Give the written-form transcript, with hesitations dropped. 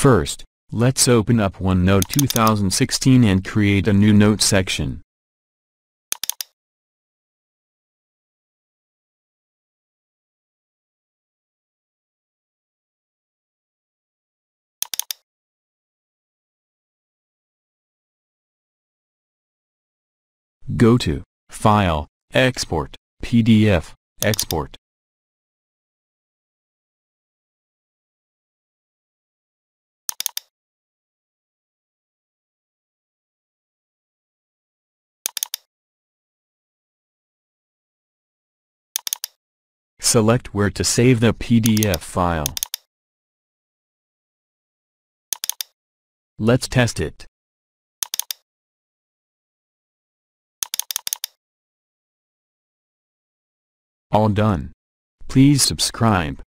First, let's open up OneNote 2016 and create a new note section. Go to File, Export, PDF, Export. Select where to save the PDF file. Let's test it. All done. Please subscribe.